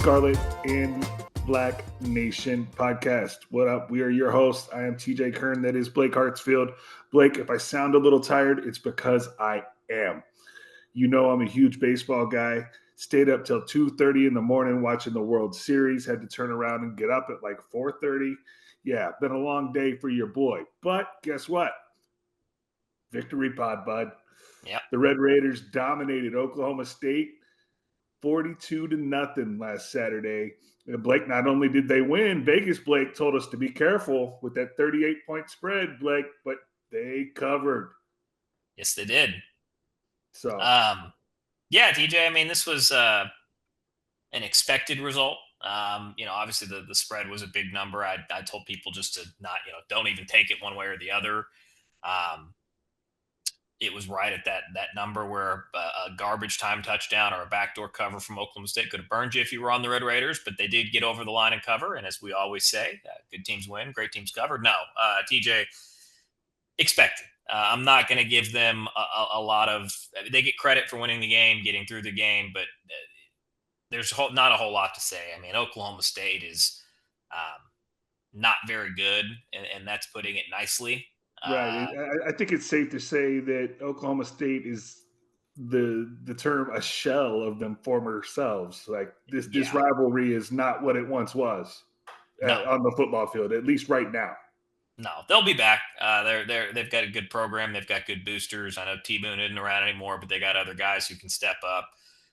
Scarlet and Black Nation podcast. What up? We are your hosts. I am TJ Kern. That is Blake Hartsfield. Blake, if I sound a little tired, it's because I am. You know I'm a huge baseball guy. Stayed up till 2:30 in the morning watching the World Series. Had to turn around and get up at like 4:30. Yeah, been a long day for your boy. But guess what? Victory pod, bud. Yep. The Red Raiders dominated Oklahoma State 42-0 last Saturday. And Blake, not only did they win, Vegas Blake told us to be careful with that 38-point spread, Blake, but they covered. Yes, they did. So, yeah, DJ, I mean, this was an expected result. Obviously the spread was a big number. I told people just to not, don't even take it one way or the other. It was right at that number where a garbage time touchdown or a backdoor cover from Oklahoma State could have burned you if you were on the Red Raiders, but they did get over the line and cover. And as we always say, good teams win, great teams cover. No, TJ, expected. I'm not going to give them a lot of – they get credit for winning the game, getting through the game, but there's not a whole lot to say. I mean, Oklahoma State is not very good, and that's putting it nicely. right. I think it's safe to say that Oklahoma State is the term a shell of them former selves. Like this rivalry is not what it once was on the football field, at least right now. No, they'll be back. They've got a good program. They've got good boosters. I know T-Boone isn't around anymore, but they got other guys who can step up.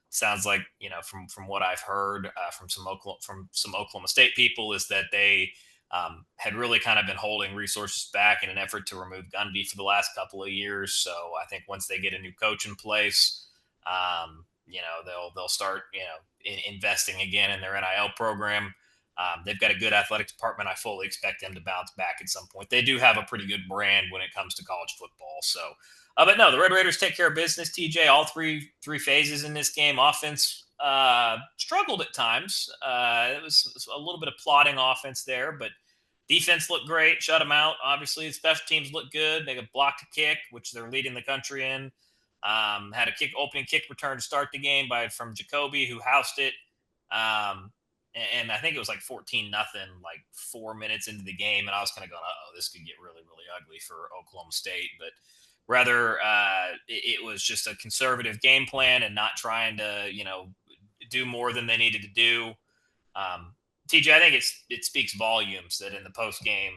Sounds like, from what I've heard from some Oklahoma State people is that they had really kind of been holding resources back in an effort to remove Gundy for the last couple of years. So I think once they get a new coach in place, they'll start, investing again in their NIL program. They've got a good athletic department. I fully expect them to bounce back at some point. They do have a pretty good brand when it comes to college football. So, but no, the Red Raiders take care of business, TJ. All three phases in this game. Offense struggled at times. It was a little bit of plodding offense there, but defense looked great. Shut them out. Obviously, the special teams looked good. They blocked a kick, which they're leading the country in. Had a opening kick return to start the game from Jacoby, who housed it. And I think it was like 14-0, like 4 minutes into the game. And I was kind of going, this could get really, really ugly for Oklahoma State. But rather, it was just a conservative game plan and not trying to, do more than they needed to do. TJ, I think it speaks volumes that in the post-game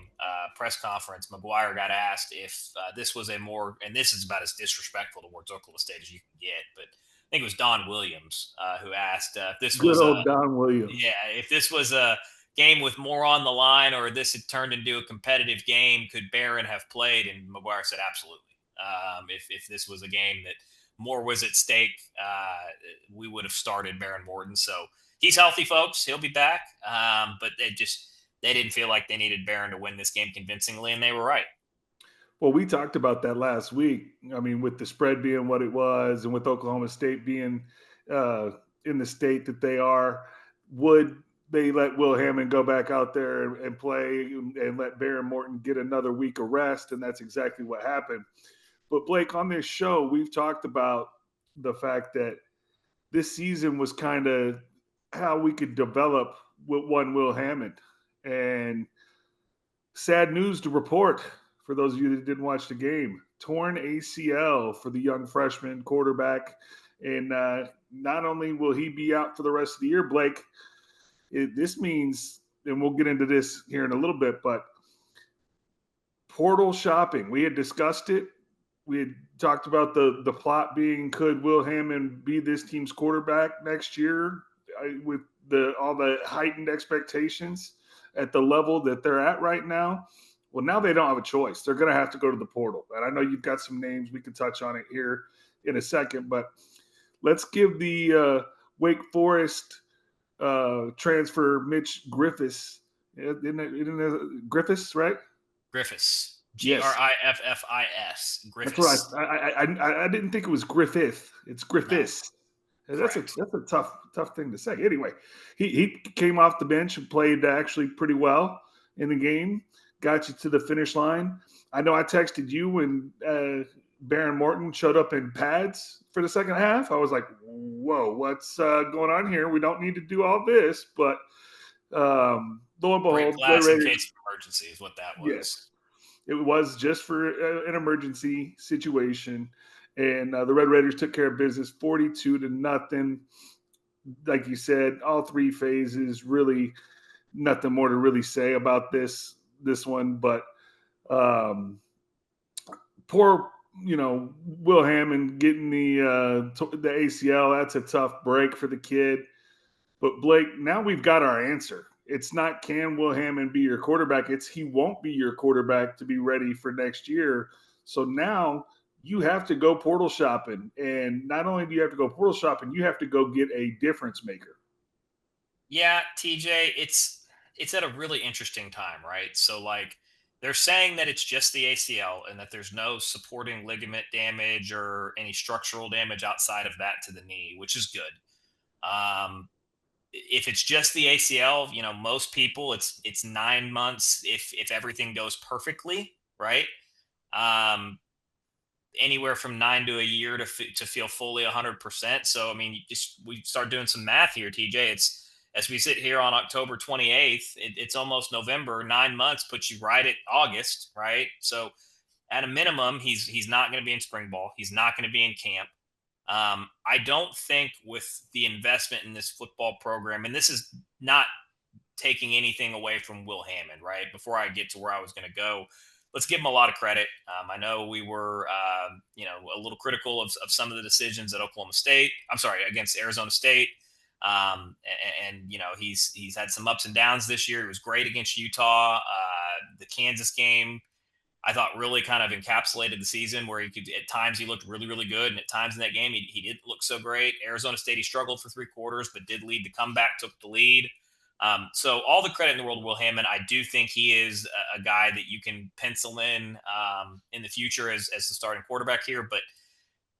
press conference, McGuire got asked if this was and this is about as disrespectful towards Oklahoma State as you can get, but I think it was Don Williams who asked if this was Don Williams. Yeah, if this was a game with more on the line or this had turned into a competitive game, could Barron have played? And McGuire said absolutely. If this was a game that more was at stake, we would have started Barron Morton. So he's healthy, folks. He'll be back. But they didn't feel like they needed Barron to win this game convincingly, and they were right. Well, we talked about that last week. I mean, with the spread being what it was and with Oklahoma State being in the state that they are, would they let Will Hammond go back out there and play and let Barron Morton get another week of rest? And that's exactly what happened. But, Blake, on this show, we've talked about the fact that this season was kind of how we could develop with one Will Hammond. And sad news to report for those of you that didn't watch the game, torn ACL for the young freshman quarterback. And not only will he be out for the rest of the year, Blake, this means, and we'll get into this here in a little bit, but portal shopping, we had discussed it. We had talked about the plot being, could Will Hammond be this team's quarterback next year with all the heightened expectations at the level that they're at right now? Well, now they don't have a choice. They're going to have to go to the portal. And I know you've got some names. We can touch on it here in a second. But let's give the Wake Forest transfer Mitch Griffiths. Isn't it Griffiths, right? Griffiths. Yes. Griffis. Griffiths. That's right. I didn't think it was Griffith. It's Griffiths. No. That's a tough thing to say. Anyway, he came off the bench and played actually pretty well in the game. got you to the finish line. I know I texted you when Baron Morton showed up in pads for the second half. I was like, whoa, what's going on here? We don't need to do all this. But lo and Bring behold, Red class in Raiders, case of emergency is what that was. yes, it was just for an emergency situation. And the Red Raiders took care of business 42-0. Like you said, all three phases, really nothing more to really say about this one. But poor, Will Hammond getting the ACL. That's a tough break for the kid. But Blake, now we've got our answer. It's not can Will Hammond be your quarterback. It's he won't be your quarterback to be ready for next year. So now you have to go portal shopping. And not only do you have to go portal shopping, you have to go get a difference maker. Yeah, TJ, it's at a really interesting time, right? So like they're saying that it's just the ACL and that there's no supporting ligament damage or any structural damage outside of that to the knee, which is good. If it's just the ACL, most people it's 9 months if everything goes perfectly, right? Um, Anywhere from 9 to a year to feel fully 100%. So I mean, we start doing some math here, TJ. It's as we sit here on October 28th, it's almost November. 9 months puts you right at August, right? So at a minimum, he's not going to be in spring ball. He's not going to be in camp. I don't think with the investment in this football program, and this is not taking anything away from Will Hammond, right? Before I get to where I was going to go, let's give him a lot of credit. I know we were, a little critical of some of the decisions at Oklahoma State. I'm sorry, against Arizona State. He's had some ups and downs this year. He was great against Utah. The Kansas game, I thought really kind of encapsulated the season where at times he looked really, really good. And at times in that game, he didn't look so great. Arizona State, he struggled for 3 quarters, but did lead the comeback, took the lead. So all the credit in the world to Will Hammond. I do think he is a guy that you can pencil in the future as the starting quarterback here. But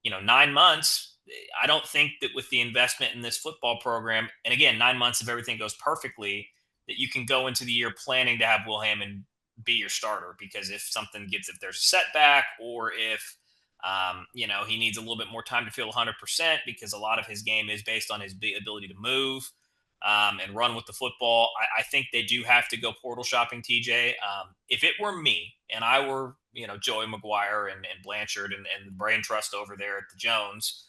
9 months, I don't think that with the investment in this football program, and again, 9 months if everything goes perfectly, that you can go into the year planning to have Will Hammond be your starter. Because if there's a setback, or if he needs a little bit more time to feel 100%, because a lot of his game is based on his ability to move and run with the football. I think they do have to go portal shopping, TJ. If it were me and I were, Joey McGuire and Blanchard and the brain trust over there at the Jones,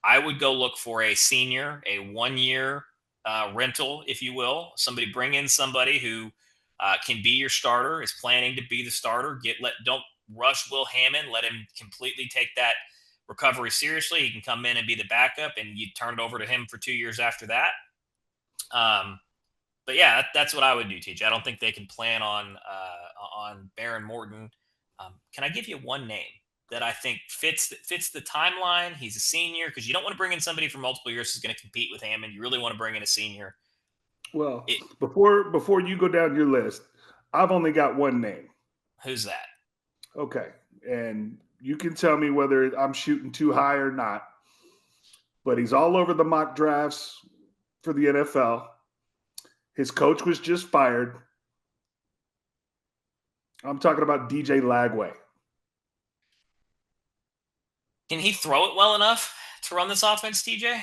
I would go look for a senior, a 1 year rental, if you will. Bring in somebody who can be your starter, is planning to be the starter. Don't rush Will Hammond. Let him completely take that recovery seriously. He can come in and be the backup, and you turn it over to him for 2 years after that. But yeah, that's what I would do, TJ. I don't think they can plan on Baron Morton. Can I give you one name that I think fits the timeline? He's a senior, because you don't want to bring in somebody for multiple years who's going to compete with Hammond. You really want to bring in a senior. Well, before you go down your list, I've only got one name. Who's that? Okay, and you can tell me whether I'm shooting too high or not. But he's all over the mock drafts for the NFL. His coach was just fired. I'm talking about DJ Lagway. Can he throw it well enough to run this offense, TJ?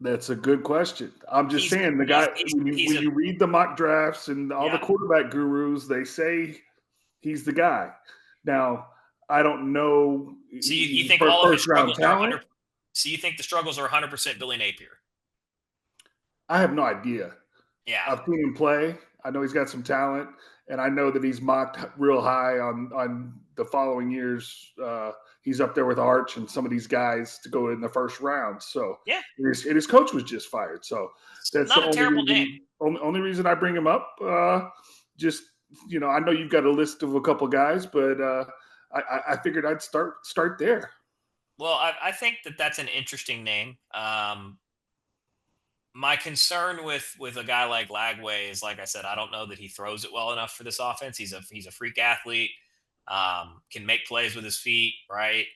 That's a good question. I'm just saying the guy, when you read the mock drafts and all the quarterback gurus, they say he's the guy. Now, I don't know. So you think all of his struggles are 100%? So you think the struggles are 100% Billy Napier? I have no idea. Yeah. I've seen him play. I know he's got some talent, and I know that he's mocked real high on the following years. He's up there with Arch and some of these guys to go in the first round. So yeah, and his coach was just fired. So that's not a terrible name. Only reason I bring him up. I know you've got a list of a couple guys, but I figured I'd start there. Well, I think that's an interesting name. My concern with a guy like Lagway is, like I said, I don't know that he throws it well enough for this offense. He's a freak athlete, can make plays with his feet, right?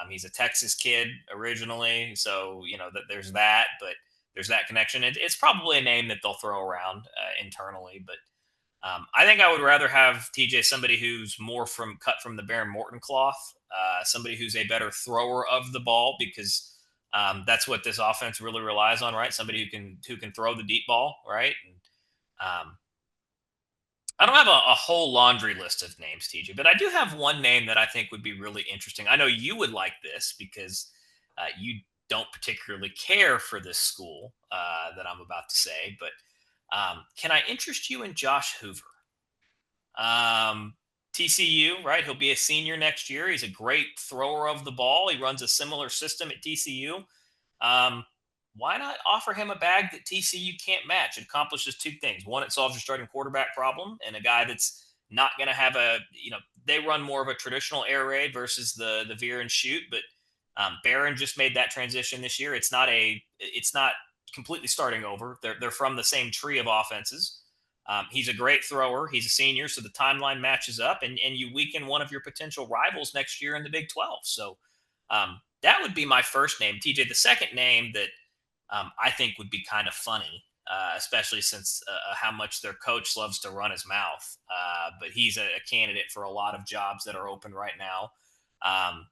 He's a Texas kid originally, so that there's that, but there's that connection. It's probably a name that they'll throw around internally, but I think I would rather have TJ somebody who's more cut from the Baron Morton cloth, somebody who's a better thrower of the ball because that's what this offense really relies on, right? Somebody who can throw the deep ball, right? And, I don't have a whole laundry list of names, TJ, but I do have one name that I think would be really interesting. I know you would like this because you don't particularly care for this school that I'm about to say, but can I interest you in Josh Hoover? Um, TCU, right? He'll be a senior next year. He's a great thrower of the ball. He runs a similar system at TCU. Um, why not offer him a bag that TCU can't match? It accomplishes two things. One, it solves your starting quarterback problem, and a guy that's not going to have they run more of a traditional air raid versus the veer and shoot. But Barron just made that transition this year. It's not completely starting over. They're from the same tree of offenses. He's a great thrower. He's a senior, so the timeline matches up, and you weaken one of your potential rivals next year in the Big 12. So that would be my first name, TJ. The second name that I think would be kind of funny, especially since how much their coach loves to run his mouth. But he's a candidate for a lot of jobs that are open right now. Um,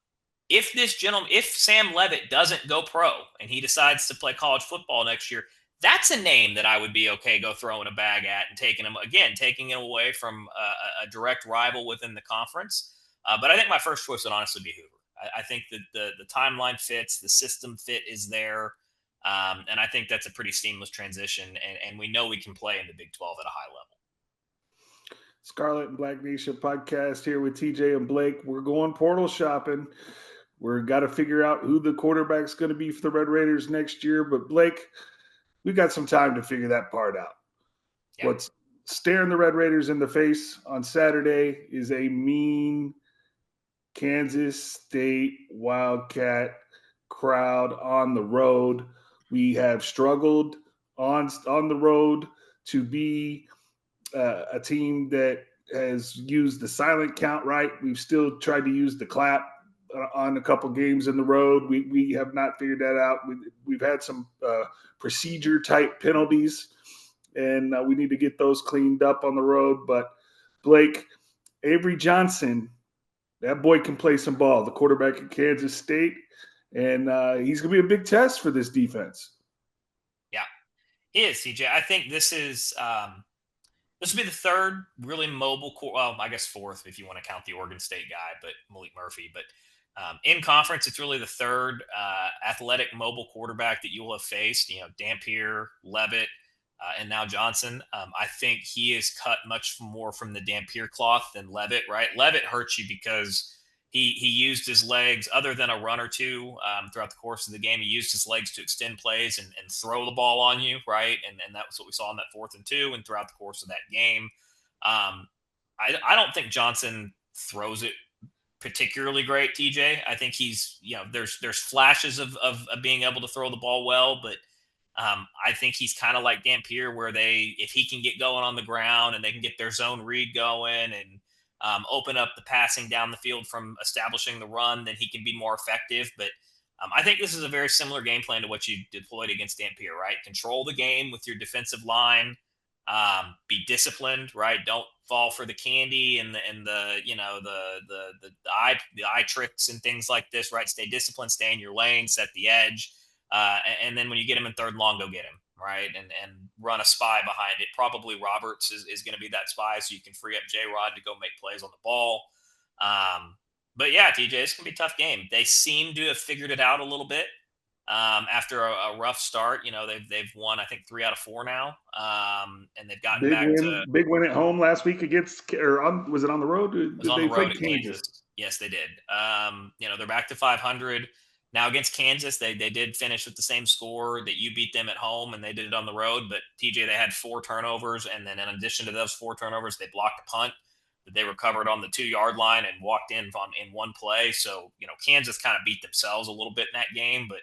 if Sam Levitt doesn't go pro and he decides to play college football next year, that's a name that I would be okay go throwing a bag at and taking him away from a direct rival within the conference. But I think my first choice would honestly be Hoover. I think that the timeline fits, the system fit is there, and I think that's a pretty seamless transition. And we know we can play in the Big 12 at a high level. Scarlet and Black Nation podcast here with TJ and Blake. We're going portal shopping. We're got to figure out who the quarterback's going to be for the Red Raiders next year. But Blake, we got some time to figure that part out. Yeah. What's staring the Red Raiders in the face on Saturday is a mean Kansas State Wildcat crowd on the road. We have struggled on the road to be a team that has used the silent count right. We've still tried to use the clap on a couple games in the road. We have not figured that out. We've had some procedure type penalties, and we need to get those cleaned up on the road. But Blake, Avery Johnson, that boy can play some ball, the quarterback at Kansas State, and he's going to be a big test for this defense. Yeah, he is, CJ. I think this will be the third really mobile, well, I guess fourth if you want to count the Oregon State guy, but Malik Murphy. But in conference, it's really the third athletic mobile quarterback that you will have faced. Dampier, Levitt, and now Johnson. I think he is cut much more from the Dampier cloth than Levitt, right? Levitt hurts you because he used his legs, other than a run or two throughout the course of the game. He used his legs to extend plays and throw the ball on you, right? And that was what we saw in that 4th and 2 and throughout the course of that game. I don't think Johnson throws it particularly great, TJ. I think he's, there's flashes of being able to throw the ball well, but I think he's kind of like Dampier, where if he can get going on the ground and they can get their zone read going and open up the passing down the field from establishing the run, then he can be more effective. But I think this is a very similar game plan to what you deployed against Dampier, right? Control the game with your defensive line, be disciplined, right? Don't fall for the candy and the eye tricks and things like this, right? Stay disciplined, stay in your lane, set the edge. And then when you get him in 3rd and long, go get him, right? And run a spy behind it. Probably Roberts is going to be that spy, so you can free up J-Rod to go make plays on the ball. But yeah, TJ, it's going to be a tough game. They seem to have figured it out a little bit after a rough start. They've won, I think, 3 out of 4 now, and they've gotten big win at home last week against, was it on the road? It was on the road at Kansas. Yes, they did. They're back to 500. Now against Kansas, they did finish with the same score that you beat them at home, and they did it on the road. But TJ, they had 4 turnovers, and then in addition to those 4 turnovers, they blocked a punt that they recovered on the 2-yard line and walked in one play. So Kansas kind of beat themselves a little bit in that game. But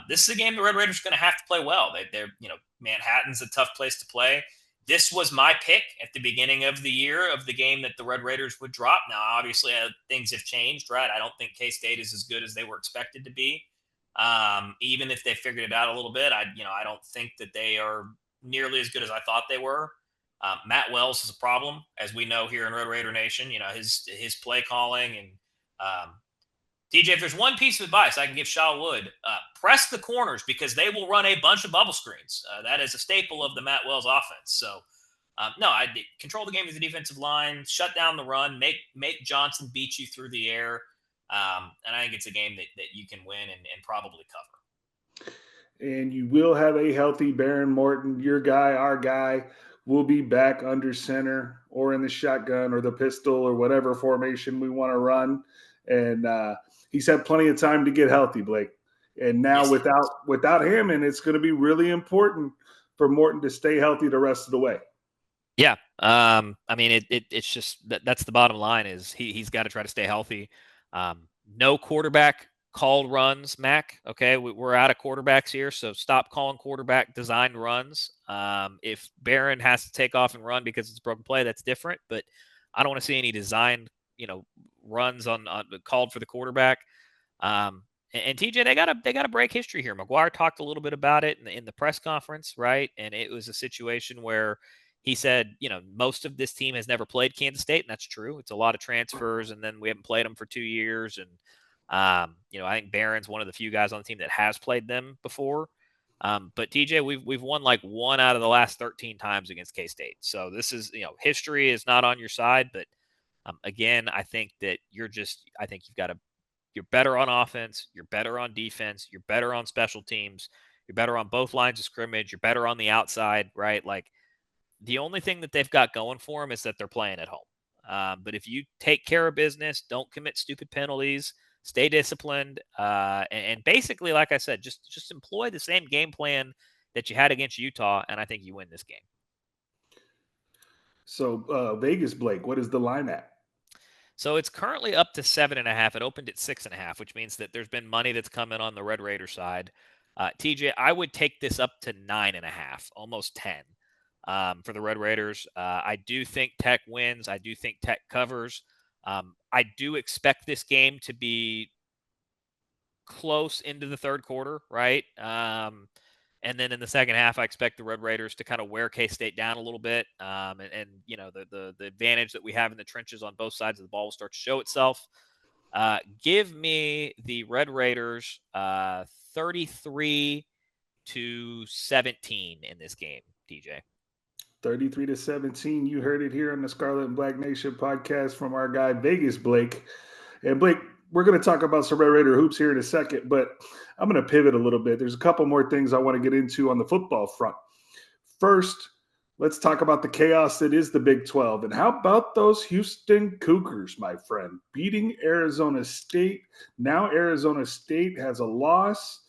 this is a game the Red Raiders are going to have to play well. They're Manhattan's a tough place to play. This was my pick at the beginning of the year of the game that the Red Raiders would drop. Now, obviously, things have changed, right? I don't think K-State is as good as they were expected to be. Even if they figured it out a little bit, I don't think that they are nearly as good as I thought they were. Matt Wells is a problem, as we know here in Road Raider Nation. His play calling and TJ. If there's one piece of advice I can give Shaw Wood, press the corners because they will run a bunch of bubble screens. That is a staple of the Matt Wells offense. So. No, I control the game with the defensive line, shut down the run, make Johnson beat you through the air, and I think it's a game that you can win and probably cover. And you will have a healthy Baron Morton. Your guy, our guy, will be back under center or in the shotgun or the pistol or whatever formation we want to run. And he's had plenty of time to get healthy, Blake. And now Yes, without him, and it's going to be really important for Morton to stay healthy the rest of the way. Yeah. I mean, it's just that's the bottom line is he's got to try to stay healthy. No quarterback called runs, Mac. Okay, we're out of quarterbacks here, so stop calling quarterback designed runs. If Barron has to take off and run because it's a broken play, that's different. But I don't want to see any designed, runs on called for the quarterback. And TJ, they gotta break history here. McGuire talked a little bit about it in the press conference, right? And it was a situation where he said, most of this team has never played Kansas State, and that's true. It's a lot of transfers, and then we haven't played them for 2 years. And I think Barron's one of the few guys on the team that has played them before. But TJ, we've won like 1 out of the last 13 times against K-State. So this is, history is not on your side, but again, I think that you're better on offense, you're better on defense, you're better on special teams, you're better on both lines of scrimmage, you're better on the outside, right? Like the only thing that they've got going for them is that they're playing at home. But if you take care of business, don't commit stupid penalties, stay disciplined, and basically, like I said, just employ the same game plan that you had against Utah, and I think you win this game. So Vegas, Blake, what is the line at? So it's currently up to 7.5. It opened at 6.5, which means that there's been money that's come in on the Red Raider side. TJ, I would take this up to 9.5, almost 10, for the Red Raiders. I do think Tech wins. I do think Tech covers. I do expect this game to be close into the third quarter, right? And then in the second half, I expect the Red Raiders to kind of wear K-State down a little bit. And the advantage that we have in the trenches on both sides of the ball will start to show itself. Give me the Red Raiders 33-17 in this game, DJ. 33-17. You heard it here on the Scarlet and Black Nation podcast from our guy Vegas, Blake. And Blake, we're going to talk about some Red Raider hoops here in a second, but I'm going to pivot a little bit. There's a couple more things I want to get into on the football front. First, let's talk about the chaos that is the Big 12. And how about those Houston Cougars, my friend, beating Arizona State? Now Arizona State has a loss,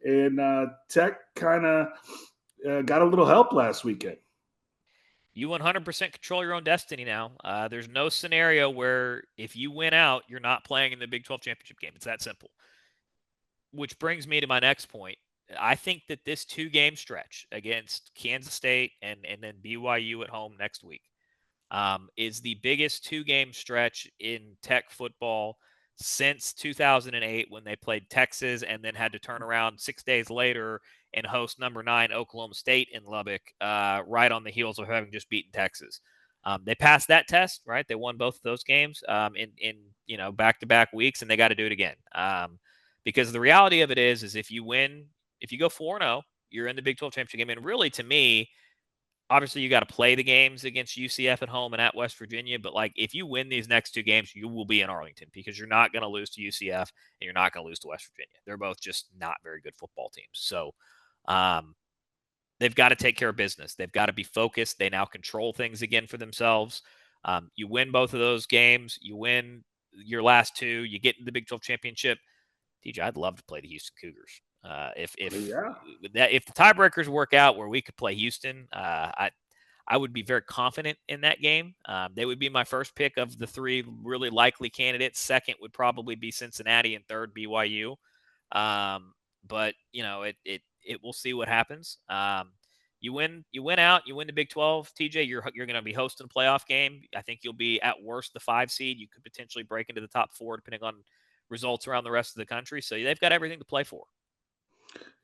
and Tech kind of got a little help last weekend. You 100% control your own destiny now. There's no scenario where if you win out, you're not playing in the Big 12 championship game. It's that simple. Which brings me to my next point. I think that this 2-game stretch against Kansas State and then BYU at home next week is the biggest 2-game stretch in Tech football since 2008 when they played Texas and then had to turn around 6 days later and host number 9 Oklahoma State in Lubbock, right on the heels of having just beaten Texas. They passed that test, right? They won both of those games in back-to-back weeks, and they got to do it again. Because the reality of it is if you go 4-0, you're in the Big 12 championship game. And really, to me, obviously you got to play the games against UCF at home and at West Virginia. But like, if you win these next 2 games, you will be in Arlington because you're not going to lose to UCF and you're not going to lose to West Virginia. They're both just not very good football teams. So they've got to take care of business. They've got to be focused. They now control things again for themselves. You win both of those games. You win your last 2. You get in the Big 12 championship. TJ, I'd love to play the Houston Cougars. If the tiebreakers work out where we could play Houston, I would be very confident in that game. They would be my first pick of the 3 really likely candidates. Second would probably be Cincinnati, and third BYU. But we'll see what happens. You win out, you win the Big 12. TJ, you're going to be hosting a playoff game. I think you'll be at worst the 5 seed. You could potentially break into the top 4 depending on results around the rest of the country. So they've got everything to play for.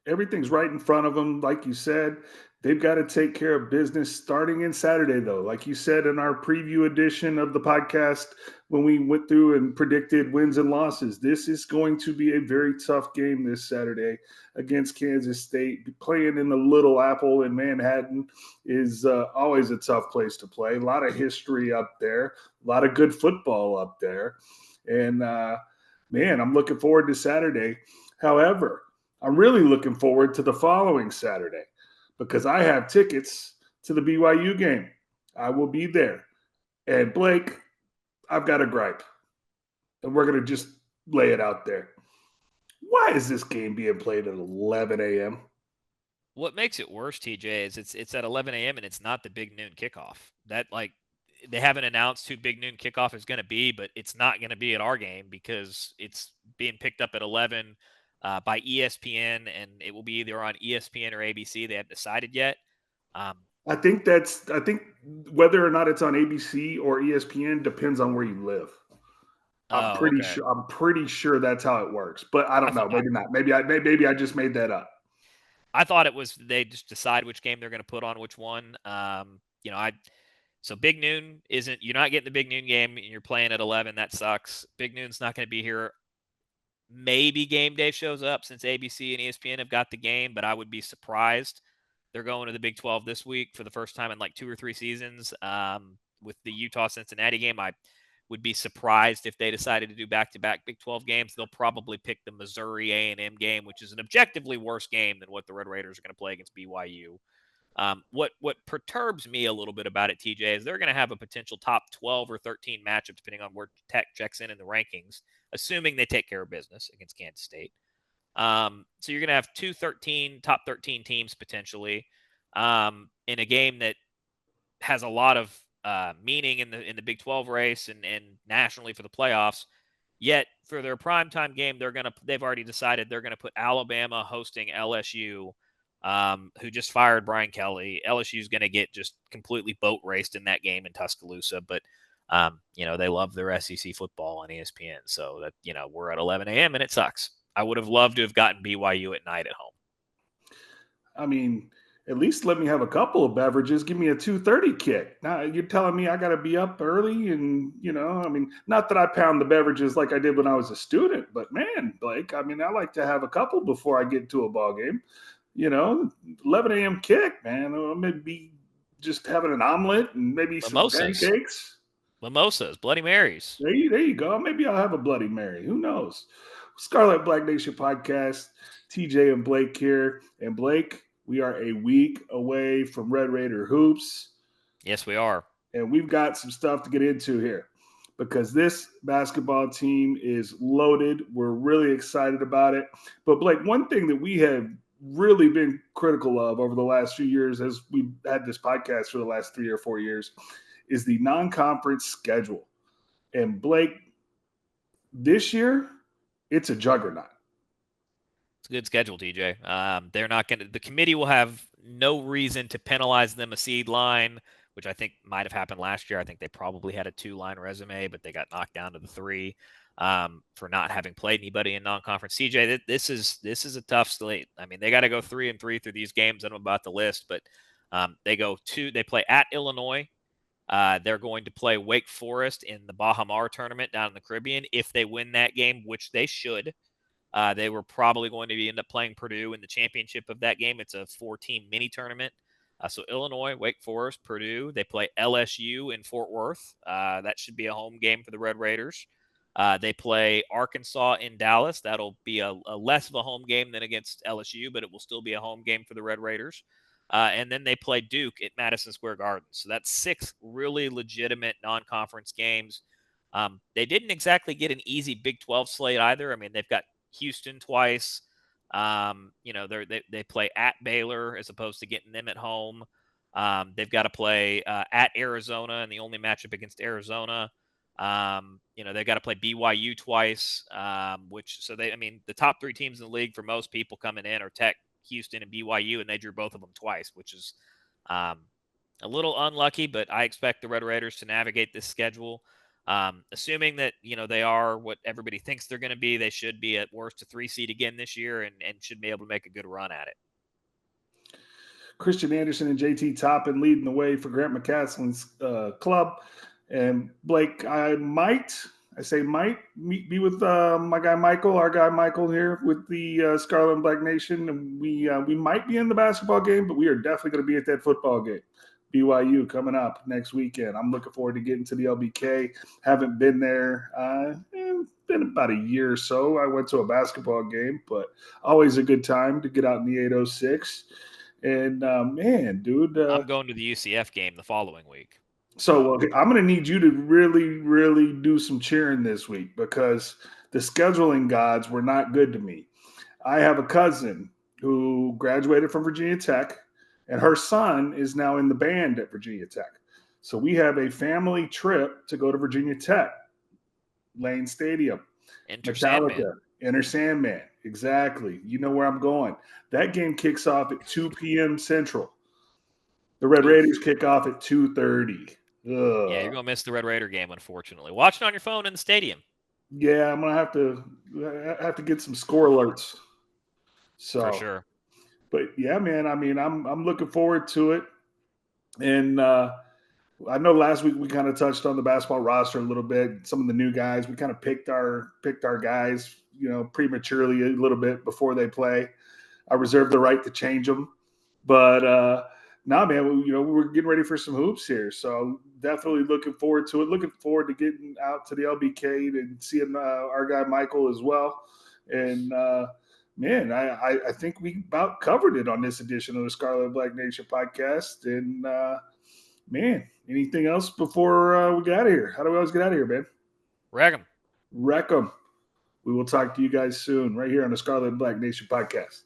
Everything's right in front of them. Like you said, they've got to take care of business starting in Saturday, though. Like you said in our preview edition of the podcast, when we went through and predicted wins and losses, this is going to be a very tough game this Saturday against Kansas State. Playing in the Little Apple in Manhattan is always a tough place to play. A lot of history up there, a lot of good football up there. And man, I'm looking forward to Saturday. However, I'm really looking forward to the following Saturday because I have tickets to the BYU game. I will be there. And Blake, I've got a gripe. And we're going to just lay it out there. Why is this game being played at 11 a.m.? What makes it worse, TJ, is it's at 11 a.m. and it's not the big noon kickoff. That like they haven't announced who big noon kickoff is going to be, but it's not going to be at our game because it's being picked up at 11 by ESPN, and it will be either on ESPN or ABC. They haven't decided yet. I think whether or not it's on ABC or ESPN depends on where you live. Oh, okay. I'm pretty sure that's how it works, but I don't know. I, Maybe not. Maybe I just made that up. I thought it was they just decide which game they're going to put on which one. So big noon isn't. You're not getting the big noon game, and you're playing at 11. That sucks. Big noon's not going to be here. Maybe game day shows up since ABC and ESPN have got the game, but I would be surprised. They're going to the Big 12 this week for the first time in like 2 or 3 seasons. With the Utah Cincinnati game, I would be surprised if they decided to do back-to-back Big 12 games. They'll probably pick the Missouri A&M game, which is an objectively worse game than what the Red Raiders are going to play against BYU. What perturbs me a little bit about it, TJ, is they're going to have a potential top 12 or 13 matchup depending on where Tech checks in the rankings, assuming they take care of business against Kansas State. So you're going to have top 13 teams potentially in a game that has a lot of meaning in the Big 12 race and nationally for the playoffs. Yet for their primetime game, they've already decided they're going to put Alabama hosting LSU, who just fired Brian Kelly. LSU is going to get just completely boat raced in that game in Tuscaloosa, but they love their SEC football on ESPN. So that we're at 11 a.m. and it sucks. I would have loved to have gotten BYU at night at home. I mean, at least let me have a couple of beverages. Give me a 2:30 kick. Now you're telling me I got to be up early, and I mean, not that I pound the beverages like I did when I was a student, but man, Blake, I mean, I like to have a couple before I get to a ball game. 11 a.m. kick, man. Maybe just having an omelet and maybe some pancakes. Mimosas, Bloody Marys. There you go. Maybe I'll have a Bloody Mary. Who knows? Scarlet Black Nation podcast. TJ and Blake here. And Blake, we are a week away from Red Raider hoops. Yes, we are. And we've got some stuff to get into here because this basketball team is loaded. We're really excited about it. But Blake, one thing that we have really been critical of over the last few years as we've had this podcast for the last 3 or 4 years is the non-conference schedule. And Blake, this year, it's a juggernaut. It's a good schedule, TJ. They're not going to. The committee will have no reason to penalize them a seed line, which I think might have happened last year. I think they probably had a 2-line resume, but they got knocked down to the 3 for not having played anybody in non-conference. TJ, this is a tough slate. I mean, they got to go 3-3 through these games. I'm about the list, but they play at Illinois. They're going to play Wake Forest in the Baha Mar tournament down in the Caribbean. If they win that game, which they should, they were probably going to end up playing Purdue in the championship of that game. It's a 4-team mini tournament. So Illinois, Wake Forest, Purdue. They play LSU in Fort Worth. That should be a home game for the Red Raiders. They play Arkansas in Dallas. That'll be a less of a home game than against LSU, but it will still be a home game for the Red Raiders. And then they play Duke at Madison Square Garden. So that's 6 really legitimate non-conference games. They didn't exactly get an easy Big 12 slate either. I mean, they've got Houston twice. They play at Baylor as opposed to getting them at home. They've got to play at Arizona, and the only matchup against Arizona. They've got to play BYU twice, the top 3 teams in the league for most people coming in are Tech, Houston, and BYU, and they drew both of them twice, which is a little unlucky, but I expect the Red Raiders to navigate this schedule. Assuming that, they are what everybody thinks they're going to be, they should be at worst a 3 seed again this year and should be able to make a good run at it. Christian Anderson and JT Toppin leading the way for Grant McCaslin's club. And Blake, I might be with my guy Michael, our guy Michael here with the Scarlet and Black Nation. And we might be in the basketball game, but we are definitely going to be at that football game. BYU coming up next weekend. I'm looking forward to getting to the LBK. Haven't been there. Been about a year or so. I went to a basketball game, but always a good time to get out in the 806. And man, dude, I'm going to the UCF game the following week. So I'm going to need you to really, really do some cheering this week because the scheduling gods were not good to me. I have a cousin who graduated from Virginia Tech, and her son is now in the band at Virginia Tech. So we have a family trip to go to Virginia Tech, Lane Stadium, Metallica, Enter Sandman. Exactly. You know where I'm going. That game kicks off at 2 p.m. Central. The Red Raiders kick off at 2:30. Yeah, you're going to miss the Red Raider game, unfortunately. Watch it on your phone in the stadium. Yeah, I'm going to have to get some score alerts. So, for sure. But yeah, man, I mean, I'm looking forward to it. And I know last week we kind of touched on the basketball roster a little bit. Some of the new guys, we kind of picked our guys, prematurely a little bit before they play. I reserve the right to change them, but nah, man, we're getting ready for some hoops here, so definitely looking forward to it. Looking forward to getting out to the LBK and seeing our guy Michael as well. And man, I think we about covered it on this edition of the Scarlet and Black Nation podcast. And man, anything else before we get out of here? How do we always get out of here, man? Wreck 'em. Wreck 'em. We will talk to you guys soon right here on the Scarlet and Black Nation podcast.